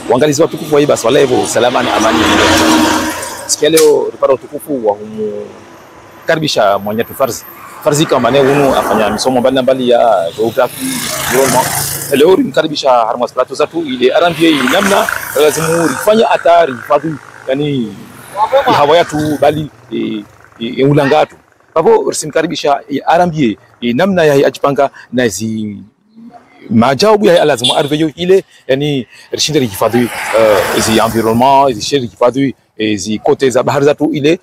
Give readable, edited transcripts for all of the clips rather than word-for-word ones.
Waangalizi watukufu wa Baswala Levu, salama na amani. Sikia leo tupata utukufu wa karibisha Mwenyatu Farzi kama unu afanya misomo mbalimbali ya geography, environment. Leo nimkaribisha harmas plato zatu ile arambie namna lazima rifanya atari fadhi yani hawa yetu bali ulangatu. Kwa hivyo simkaribisha arambie namna ya ajipanga na zi majawabu ya lazima arveyo ile yani rishinde hifadhi zi environment zi shiri hifadhi zi kote za bahari zatu ile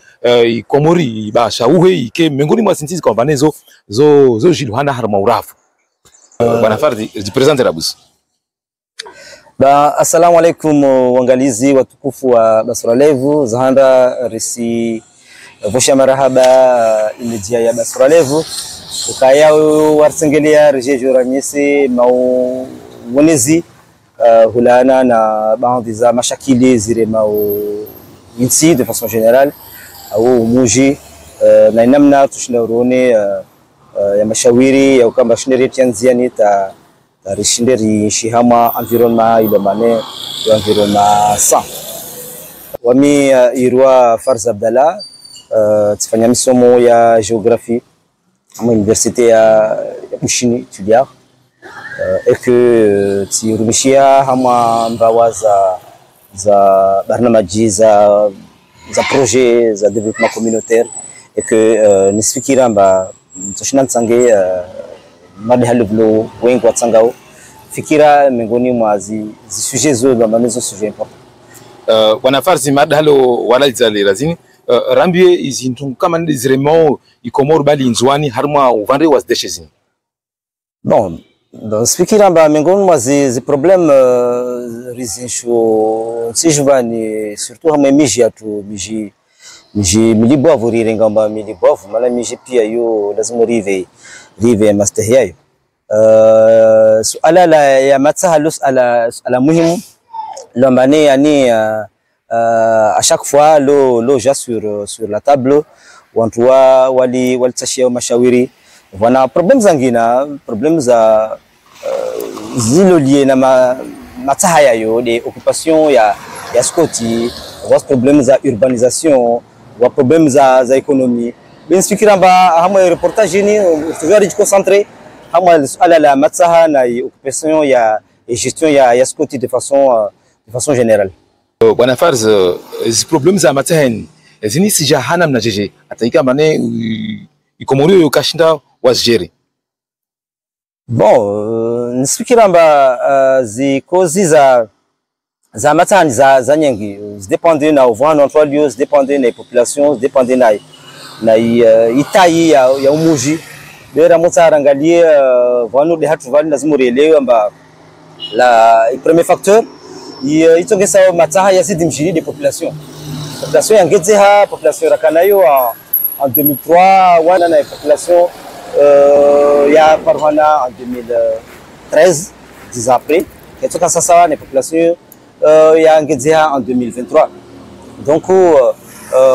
Komori basha uhe ike miongoni mwa sintizi kwa vanezo zo jiluhana harma urafu. Bwana Farzi jipresente rabus. Assalamu alaikum waangalizi watukufu wa Baswala Levu, zahanda risi vosha marahaba imejia ya Baswala Levu ukaya warsengelia rejejo ranyesi mau wonezi hulana na baadhi za mashakili zire mau insi de façon générale au muji na namna tushindaurone ya mashawiri ya ukamba shinderi tianziani ta rishinderi shihama environnement ile mane environnement sa wami irwa Farz Abdallah tufanya misomo ya géographie à l'université ya Bushini Tuliar et que tirumishia hama mbawa za barnamaji za projet za développement communautaire et que nisfikira mba mtoshina nsange madi halivlo wengi watsangao fikira miongoni mwa zi sujets zo ndo manezo sujet important Bwana Farzi mada halo wala izale lazini rambie izintu kama ndiziremo ikomoro bali inzwani harma uvande was deshezini. Bon, fikira mba miongoni mwa zi problem rizinsho sijubani surtout hama miji atu miji milibovu rirengamba milibovu mala miji pia yo lazima rive mastahiyayo suala la ya matsahalus ala muhimu lombane yani à chaque fois lo ja sur la table wantu wali tashia mashawiri wana problem zangina problem za zilo lié na matahaya yo de occupation ya skoti wa problem za urbanisation wa problem za économie bien fikira ba hama reportage ni tujari concentré hama ala la mataha na occupation ya gestion ya skoti de façon générale. Bwana Farz zi problem za matahen zini sijahana mnajeje ataika mane ikomori yo kashinda wazjeri. Bon nisfikira mba zi kozi za matani za nyengi dépendre na uvano entre lieux dépendre na population dépendre na itai ya umuji bera motara ngalie vano de hatu vali lazima uelewe mba la premier facteur itongesa mataha ya sidi mjini de population yangezeha population rakanayo en 2003 wana na population ya parwana en 2013 10 après ketoka sasa na population ya ngezeha en 2023 donc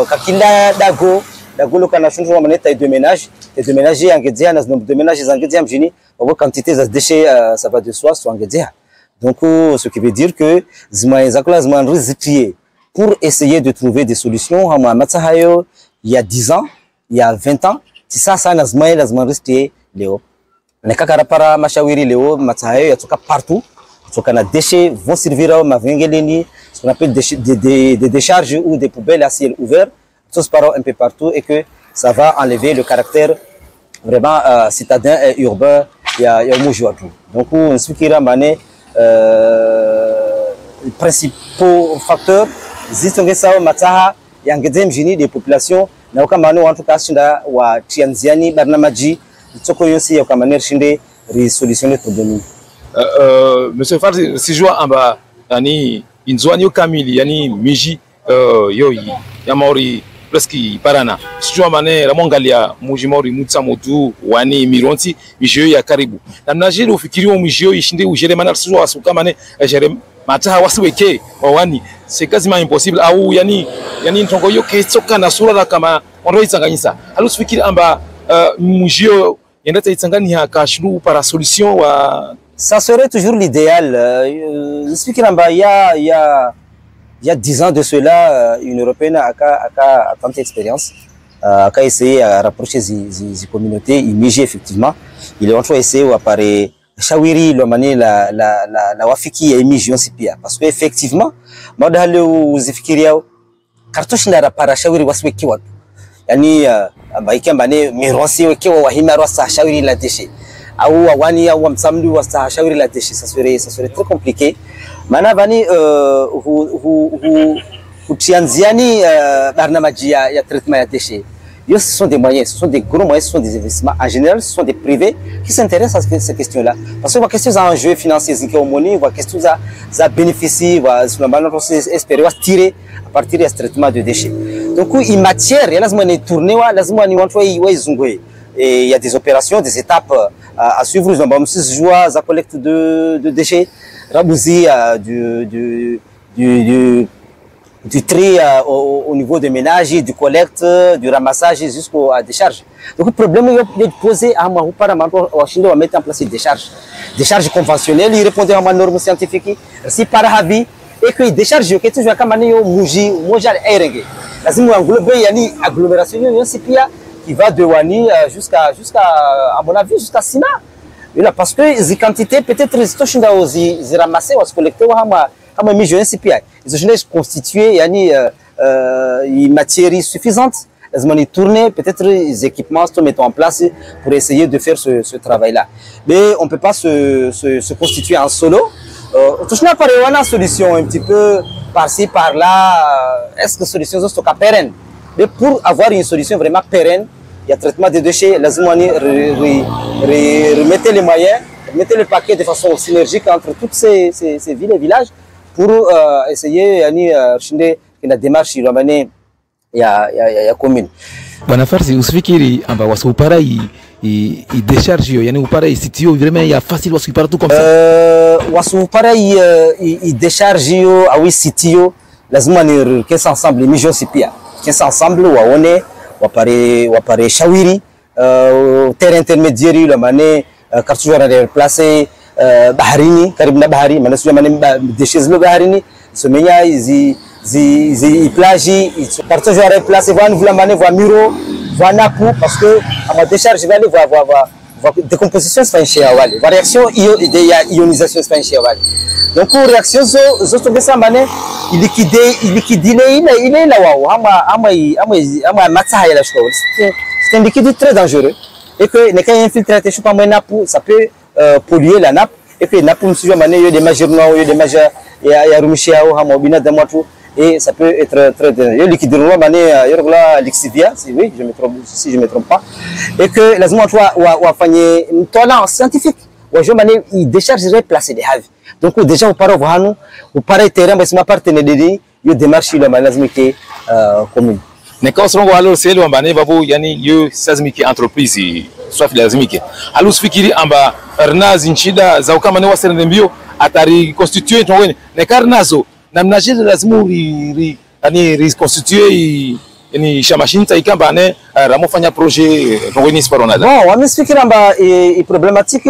kakila dago lokana shunju wa maneta de ménages yangezeha na nombre de ménages yangezeha mjini wa quantité za déchets ça va de soi soit yangezeha. Donc, ce qui veut dire que zima risqué pour essayer de trouver des solutions. Il y a 10 ans, il y a 20 ans, si ça nazma risqué Léo. Les kakarapara mashawiri Léo, matsahayo yatoka partout. Donc, les déchets vont servir à mavengeleni, ce qu'on appelle des décharges ou des poubelles à ciel ouvert, tous par un peu partout et que ça va enlever le caractère vraiment citadin et urbain. Il y a Moujouadou. Donc, on se fait mané. Les principaux facteurs zisonge sawa mataha yangeze mjini des populations na ukamano wantu kashinda wa tianziani barnamaji tsoko yonsi ya ukamane rishinde resolution problème. Monsieur Farzi sijua amba yani inzwani kamili yani miji yo ya maori presque parana sijua mane ramongalia muji maori mutsa motu wani mironti miji ya karibu na mnajiri ufikirio miji ishinde ujere mana sijua asuka mane jere mataha wasiweke wani c'est quasiment impossible au yani ntongo yo ketsoka na sura kama onro itsanganyisa alusifikiri amba miji yenda itsangani ya kashiru para solution wa Ça serait toujours l'idéal. Je suis qu'il y a 10 ans de cela, une Européenne a tenté l'expérience, a essayé à rapprocher les communautés, immigrées effectivement. Il a essayé de faire shawiri le mané la wafiki ya immigré sipia parce que effectivement, moi dans le zifikiria cartouche na para shawiri wasweki watu. Yani baika mané mirosi wekiwa wahima rosa shawiri la déchet. Ou awani ou msamdu wasta shawiri la déchet, ça serait très compliqué. Mana vani utianziani barnamaji ya traitement ya déchets. Ce sont des moyens, ce sont des gros moyens, ce sont des investissements. En général, ce sont des privés qui s'intéressent à ces questions-là. Parce que la question d'enjeux financiers, c'est la question de bénéficier, de espérer tirer à partir de ce traitement de déchets. Donc, il matière, il y a des tournées, il y a des opérations, des étapes à suivre. Nous avons la collecte de déchets, rabouzi du tri au niveau des ménages, du collecte, du ramassage jusqu'à la décharge. Donc le problème est posé à moi, on mettre en place des décharges conventionnelles, ils répondent à une norme scientifique, si par avis, et que les décharges, que tu vois comme un mouji, moja erenge. Là, c'est une agglomération, qui va de Wani jusqu'à, à mon avis, jusqu'à Sina. Parce que les quantités, peut-être, ils ramassent, ils collectent, comme mis jeune CPI, ils ont constitué une matière suffisante, ils ont tourné, peut-être les équipements se mettent en place pour essayer de faire ce travail-là. Mais on ne peut pas se constituer en solo. Tout n'a pas une solution un petit peu par-ci, par-là. Est-ce que la solution est pérenne? Mais pour avoir une solution vraiment pérenne, il y a traitement des déchets, les remettez les moyens, mettez le paquet de façon synergique entre toutes ces villes et villages pour essayer de la démarche ya commune. Bwana Farsi, usifikiri amba wasupara i décharge yo, yani upara i sitio vraiment ya facile wasupara tout comme ça. Wasupara i décharge yo, awi sitio, lazima ni kesa ensemble mission sipia. Kesa ensemble waone wapare shawiri terrain intermédiaire le mané cartouche à placer baharini karibu na bahari maana sio maana déchets le baharini somenya zi plage cartouche à placer voile vula maana voile muro voile napu parce que à ma décharge va décomposition se fait chez awali réaction ionisation se fait chez awali donc pour réaction zo to besa maana il liquide il est là wao ama matsa ya la chose c'est un liquide très dangereux et que ne quand infiltré je pas napu ça peut polluer la nappe et puis nappe monsieur mané il y a des majeurs noirs il y a des majeurs il y a rumishia ou hamobina de motu et ça peut être très dangereux liquide noir mané yorla lixivia si oui je me trompe pas et que lazima toi wa fanye tola scientifique wa je mané il déchargerait placer des haves donc déjà on parle vraiment on parle terrain mais ma partenaire de yo démarche le lazima que commune Neka usongo halo selo ambane babu yani yo sazimiki entreprise swafi lazimike. Halu fikiri amba arnazi nchida za ukama ne wasende mbio atari constituer tongweni. Neka arnazo na mnajili lazimu ri constituer ni shamashinta ikamba ne ramofanya projet tongweni sparona. Bon, on m'explique amba et problématique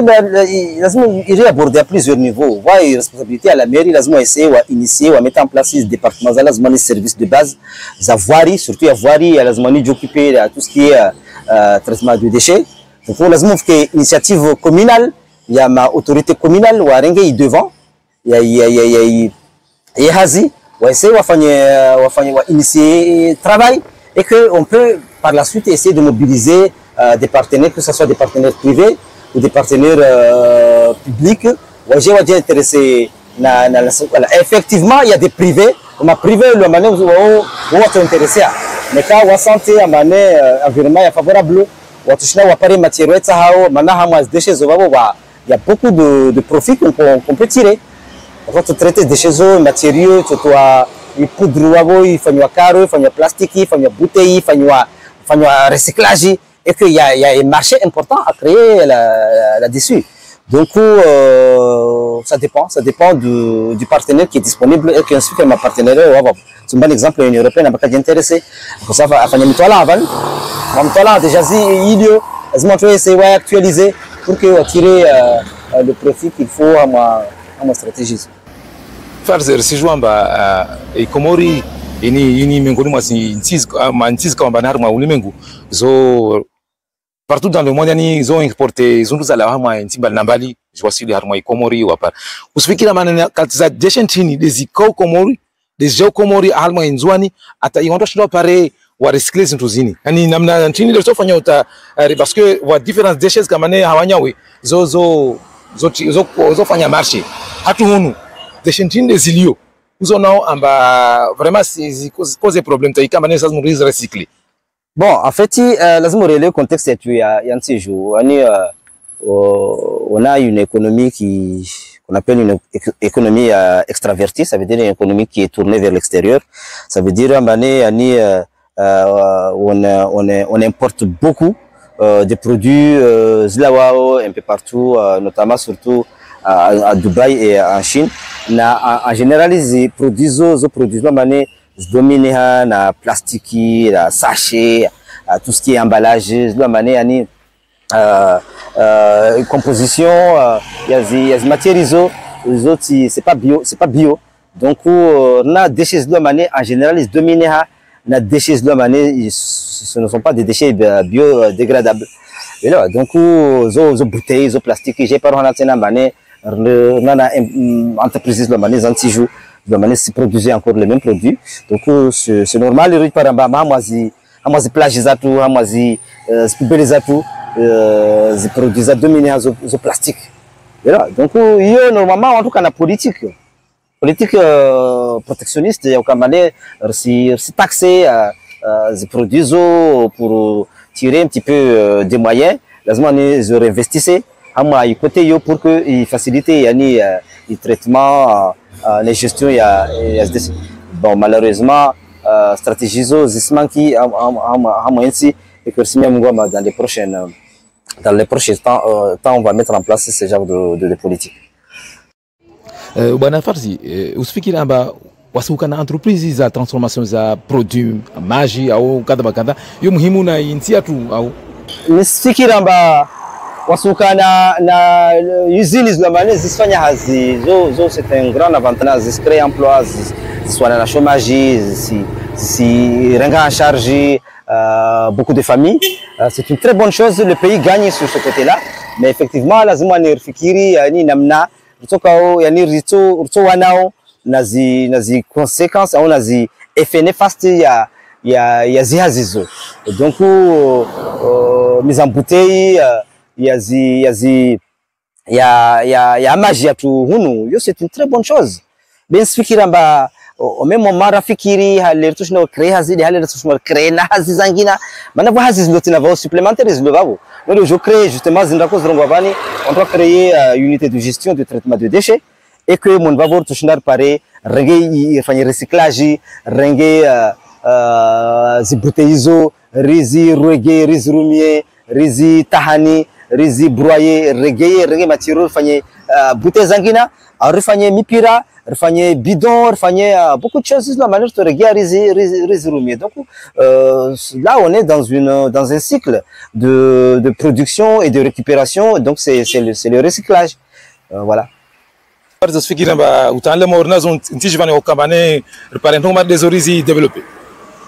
lazimu il aborder à plusieurs niveaux. Va responsabilité à la mairie lazimu essayer ou initier ou mettre en place des départements lazimu les services de base, zavoirie surtout zavoirie lazimu d'occuper tout ce qui est traitement de déchets. Donc lazimu faire initiative communale, il y a ma autorité communale ou arenge devant, il y a hazi ou essayer ou initier travail et que on peut par la suite essayer de mobiliser des partenaires, que ce soit des partenaires privés ou des partenaires publics. J'ai intéressé. Effectivement, il y a des privés. Ma privé, le mané où on intéressé. Mais quand on santé, à mané environnement favorable, on touche là, on parle matière, il y a beaucoup de profits qu'on peut tirer. Quand on traite des déchets matériaux, tu dois il poudre il faut caro, il faut plastique, il faut bouteille, il faut recyclage et qu'il y a un marché important à créer là-dessus. Donc ça dépend du partenaire qui est disponible et qui ensuite ma partenaire c'est un bon exemple une européenne n'a pas intéressé pour ça à faire une toile avant déjà il y a c'est actualiser pour que tirer le profit qu'il faut à ma stratégie. Farzer si juamba e Komori ini miongoni mwa nchi kama banari mwa ulimwengu zo partout dans le monde yani zo importe zundu za lawama nchi mbali ziwasili harma Komori wapa usifikira maana katiza jeshen tini dezikao Komori dezijao Komori halma inzwani ata iwando shindo pare wa recycler zintu zini yani namna ntini leso fanya uta parce que wa difference deshes kama ne hawanyawe zo fanya marché hatu hunu deshentin desilio uzo nao amba vraiment cause problème taika kama ne sasa muriz recycler. Bon, en fait, lazima uelewe le contexte yetu ya nchi juu. Yani on a une économie qu'on appelle une économie extravertie, ça veut dire une économie qui est tournée vers l'extérieur. Ça veut dire on importe beaucoup de produits zilawao un peu partout, notamment surtout à Dubaï et en Chine. En général, ils produisent dominer na plastique, la sachet, tout ce qui est emballage, de manière composition, il y a des matières les autres c'est pas bio. Donc on a des déchets de manière en général ils dominent na déchets de manière ce ne sont pas des déchets biodégradables. Et là donc les bouteilles, les plastiques, j'ai pas rentré dans manière entreprises de manière anti-jou de manière se produisait encore les mêmes produits. Donc c'est normal les par exemple amazi plage zatu amazi poubelle zatu ze produisent dominer zo plastique. Voilà. Donc yo normalement en tout cas la politique protectionniste ya kamane si taxer ze produisent pour tirer un petit peu des moyens lazima ni ze réinvestissent ama côté yo pour que il facilite yani le traitement les gestions il y a bon malheureusement stratégie zisman qui à moyensi et que si même dans les prochains temps on va mettre en place ce genre de politique. Bwana Farzi usifikiri amba wasuka na entreprise za transformation za produit maji au kadha yo muhimu na nchi yetu au usifikiri amba wasuka na usines de manière zifanya hazi zo c'est un grand avantage de créer emploi soit dans la chômage si renga en charge beaucoup de familles c'est une très bonne chose le pays gagne sur ce côté-là mais effectivement lazima nifikiri yani namna kutoka yani rito wanao nazi conséquences au nazi effet néfaste ya zihazizo donc mise en bouteille ya maji ya tu hunu yo c'est une très bonne chose ben sifikira mba au même moment rafikiri hali tushino créer hazidi hali tushino créer na hazi zangina maana kwa hazi ndio tunavao supplémentaires ndio babo ndio je crée justement zindako zirongwa bani on doit créer une unité de gestion de traitement de déchets et que mon babo tushina pare renge fanye recyclage renge zibuteizo rizi ruege rizi rumie rizi tahani rizi broyer reggae matériaux fanye bouteilles zangina refanye mipira refanye bidon refanye beaucoup de choses la manière de reggae rizi rumie. Donc là on est dans un cycle de production et de récupération, donc c'est le recyclage. Voilà. Fikira ba utaalamu ornazo ntijivane okambane reparento des orizi développé.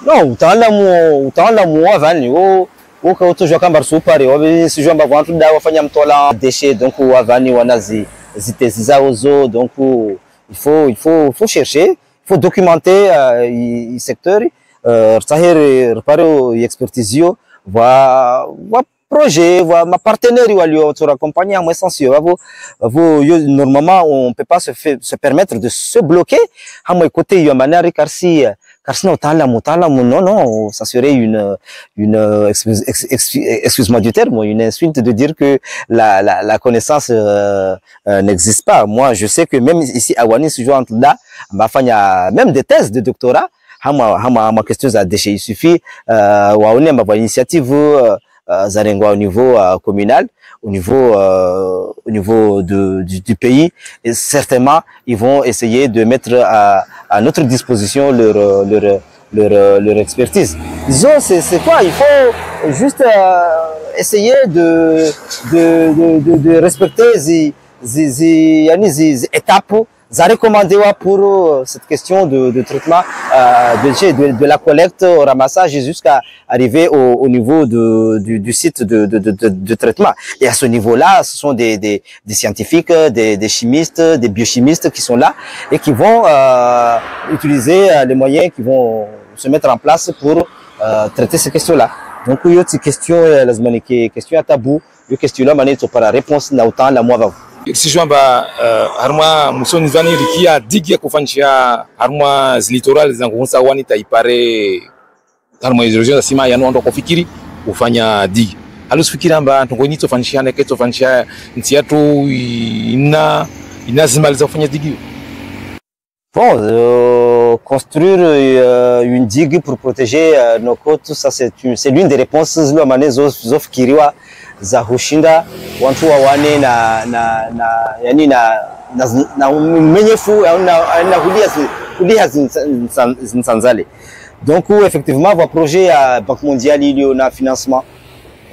Non, utaalamu avani uka utojwa kamba supari wabi sijua mba vantu da wafanya mtola déchets donc avani wanazi zitezi zao zo donc il faut chercher, il faut documenter le secteur tahir reparo expertisio va projet va ma partenaire walio to accompagner moi essentiel normalement on peut pas se permettre de se bloquer à moi côté yo manari karsi non, ça serait excuse-moi du terme, une insulte de dire que la connaissance n'existe pas. Moi, je sais que même ici à Wani, si je entre là, même des thèses de doctorat, ma question à déchets, il suffit, on a une initiative au niveau communal, au niveau du pays, et certainement ils vont essayer de mettre à notre disposition leur expertise. Disons, c'est quoi? Il faut juste essayer de respecter étapes recommandées pour cette question de traitement de la collecte au ramassage jusqu'à arriver au niveau du site de traitement. Et à ce niveau-là, ce sont des scientifiques, des chimistes, des biochimistes qui sont là et qui vont utiliser les moyens qui vont se mettre en place pour traiter ces questions-là. Donc, il y a une question, question à tabou, une question là, manière pour la réponse na autant la moi va. Si je vois harma musoni vani rikia digi ya kufanisha harma zilitoral zangunsa wani taipare harma erosion sima ya ndo kufikiri kufanya digi. Halusifikiri amba ntongoni tofanisha na keto fanisha nti yatu inazimaliza kufanya digi. Bon, construire une digue pour protéger nos côtes, ça c'est l'une des réponses zilo mane zof kiriwa za hushinda watu wawane na menyefu na hulia zinsanzale. Donc effectivement va projet à Banque mondiale il y a un financement.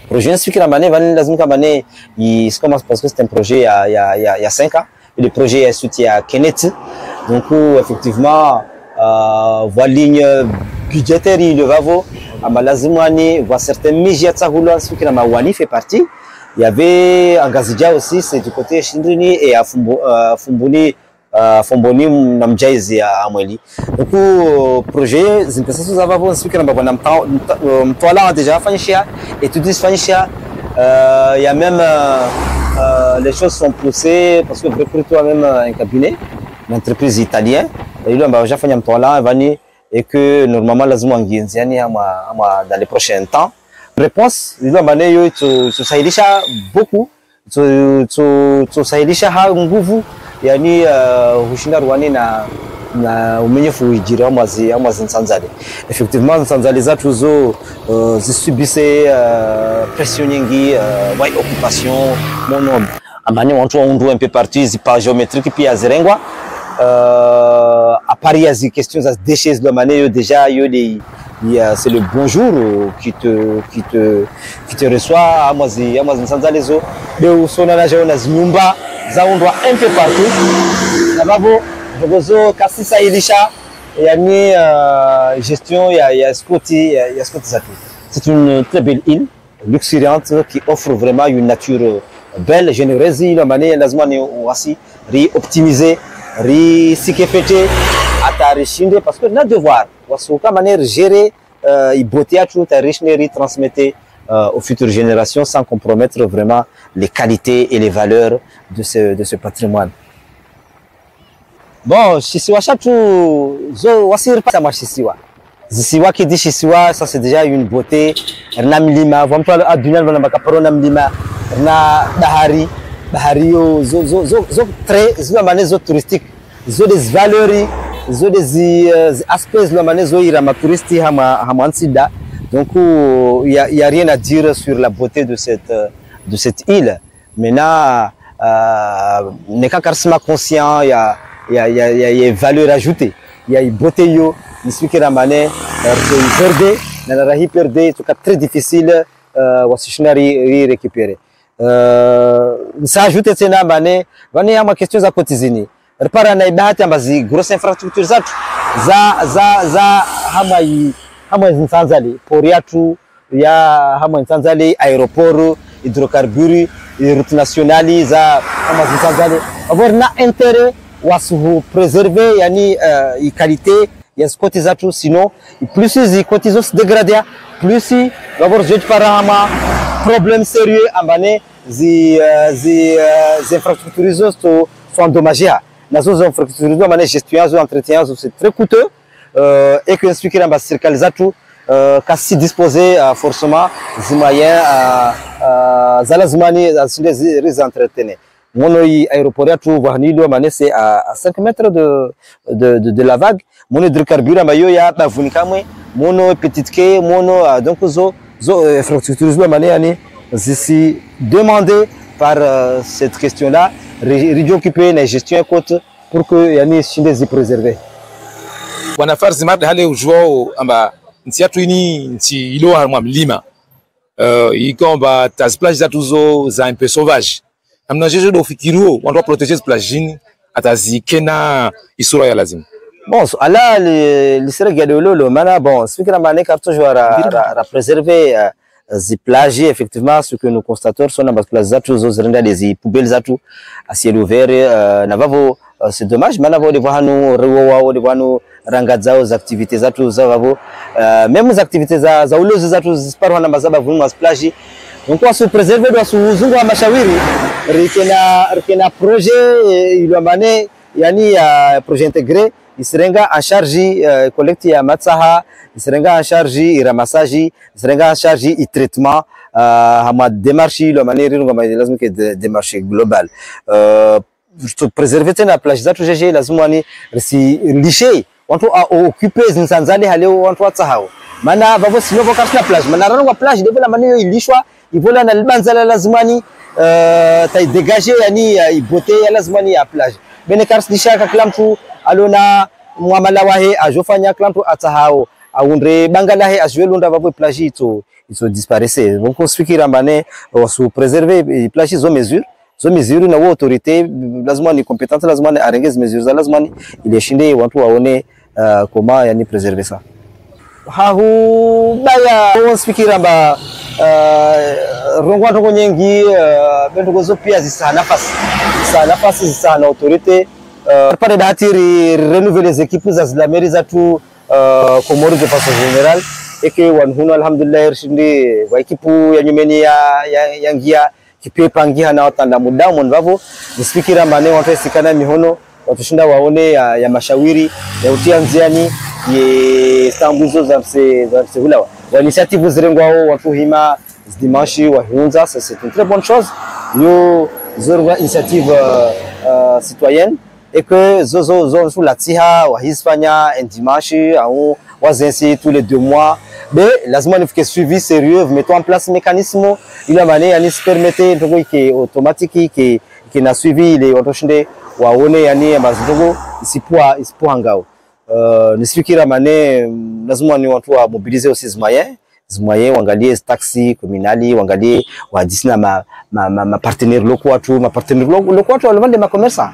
Projet ainsi que la mane va lazima mane il commence parce que c'est un projet il y a 5 ans. Et le projet est soutenu à Kenneth. Donc, effectivement, voilà ligne budgétaire, il va voir. À Malazimani, voit certains médias ce que la Wani fait partie. Il y avait Angazidja aussi, c'est du côté Chindrini et à Fumboni, Namjaizi à Amweli. Donc, projet, c'est une personne qui va voir ce que la a déjà fait, et tout dit fait. Il y a même les choses sont poussées parce que vous recrutez toi-même un cabinet, une entreprise italienne. Et là, j'ai fait un toile et que normalement, la zone dans les prochains temps. Réponse, il a mané tu sahilisha beaucoup, tu sahilisha ha nguvu, yani hushinda Rwani na umenyefu ujira amazi nsanzale. Effectivement nsanzale zatu zo zisubise pression nyingi occupation mono amani watu waundu un peu partout zipa géométrique puis azirengwa à Paris il y a questions à déchets de manière déjà c'est le bonjour qui te reçoit amazi nsanzale zo de sona na jona nyumba zaundwa un peu partout sababu Bogozo Kassisa Ilisha et yani gestion il y a Scotty Zatu. C'est une très belle île luxuriante qui offre vraiment une nature belle, généreuse. La manière lazima aussi optimiser, sikefete atarishinde parce que na devoir wasuka manière gérer beauté à tout richnerie transmettre aux futures générations sans compromettre vraiment les qualités et les valeurs de ce patrimoine. Bon, Chisiwa chatu zo wasir pas ma Chisiwa. Zisiwa qui dit Chisiwa, ça c'est déjà une beauté. Na milima, vamos to adunia na makaparo na milima, na bahari yo zo très zo mané zo touristique, zo des valeurs, zo des aspects zo mané zo ira ma touristi hama ansida. Donc il y a rien à dire sur la beauté de cette île. Maintenant n'est qu'un charisme conscient, il y a une valeur ajoutée, il y a une beauté, il suffit que la manière de perdre, c'est très difficile de récupérer. Ça ajoute que la manière, il y a une question à quotidienne. Repara na ibahati ambazi grosse infrastructure zatu za hama nsanzali poriatu ya hama nsanzali aéroport hydrocarbures route nationale za hama nsanzali avoir na intérêt wasuhu préserver yani qualité ya skoti zatu sinon plus zi kotizo se dégrader plus d'abord je parama problème sérieux ambane zi infrastructures sont endommagées nazo infrastructures ambane gestion zo entretien c'est très coûteux et que expliquer dans circuler zatu kasi disposer forcément zi moyens zala zimani les entretenir. Mon aéroport tout Vahnilo c'est à 5 mètres de la vague. Mon hydrocarbure mayo ya bavunikamwe mono petite quai mono donc zo infrastructures la manière ici demandé par cette question là région occupée la gestion côte pour que yani shinde préserver. Wana farzi mabda hale ujwao amba nti yatu ini nti ilo harma mlima ikomba tazplage zatu zo za un peu sauvage. namna jeje do fikirio wantu protéger plage atazikena isura ya lazima. Bon, ala l'isra gadololo mana bon, fikra mané carton joueur à préserver les plages effectivement ce que nous constatons sont dans les plages zatu zozrenda des poubelles zatu à ciel ouvert navavo c'est dommage mana vao de voir rewo de voir rangadza aux activités zatu zavavo même les activités za ulozi zatu zisparwa na mazaba vunwa plage donc on se préserver doit suzungu wa mashawiri rikena projet ilomane yani projet intégré Isrenga en charge collecte ya matsaha, isrenga en charge ramassage, isrenga en charge traitement hama démarche lo manière ngoma lazima ke démarche globale préserver tena plage zatu jeje lazima ni risi lishe watu occuper zinsanzali haleo watu watsahao mana bavo sinovo kasna plage mana ranwa plage devela manio ilishwa ivola na libanzala lazima ni tai dégager yani ibote ya lazima ni ya plage bene kars dishaka kila mtu alona muamala wahe ajofanya klanto atahao aundre bangalahe ajwelunda vapo plage ito disparaître donc on fikira mbane wasu préserver plage zo mesure na autorité lazima ni compétente lazima ni arengez mesures lazima ni ile shinde watu waone comment yani préserver ça hahu baya on fikira mba rongwa toko nyengi bento gozo pia zisa nafasi zisa na autorité par d'attirer renouveler les équipes za la mairie za tout Comores de façon générale et que wanhuno alhamdulillah rishinde wa equipe ya nyumeni ya ngia kipepa ngia na watanda muda monvavo nisikira mane watu sikana mihono watu shinda waone ya mashawiri ya utia nziani ye stambuzo za hulawa wa initiative zirengwao watu hima dimanche wa hunza c'est une très bonne chose yo zorwa initiative citoyenne et que zozo sous la tiha wa hispania un dimanche ou wazensi tous les 2 mois mais lazima nifike suivi sérieux mettons en place mécanisme ile mane yani permettre ndogo ki automatique ki na suivi ile watoshinde waone yani mazindogo isipoa ngao nisifikira mane lazima ni watu wa mobiliser aussi moyens wangalie taxi communali wangalie wadisina ma partenaires locaux watu wale ma commerçants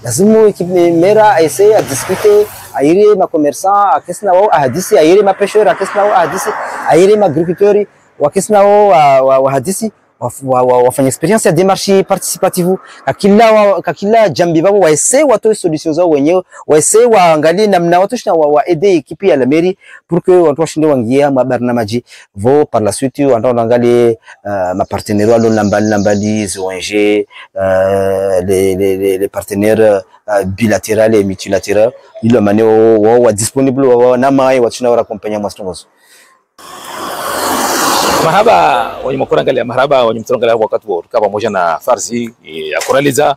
lazima equipe mera essayer à discuter aire ma commerçant akesna wao ahadisi aire ma pêcheur akesna wao ahadisi aire ma agriculteur wakesna wao ahadisi wafanya experience ya démarche participative kakila jambi babo waese watu solutions zao wenyewe waese waangalie namna watu shina aider equipe ya la mairie pour que watu washinde wangia mabarnamaji vo par la suite wanaangalie ma partenaires walo nambali ONG les partenaires bilatéraux et multilatéraux ile maneo wao disponible wao na mai watu wara accompagner mwastongozo. Marhaba wenye mkorangalia marhaba wenye mtorangalia wakati wa tukaa pamoja na Farzi ya kuraliza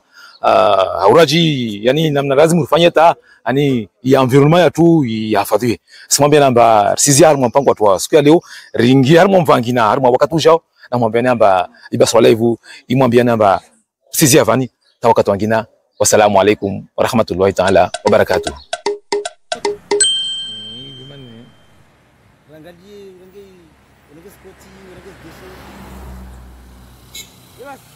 hauraji yani namna lazima ufanye ta yani ya environment ya tu yahifadhiwe simwambia namba sizi harmo mpango watu wa siku ya leo ringi harmo mvangina harmo wakati ujao na mwambia namba ibaswa live imwambia namba sizi avani ta wakati wangina wasalamu alaikum wa rahmatullahi ta'ala wa barakatuh. Yes.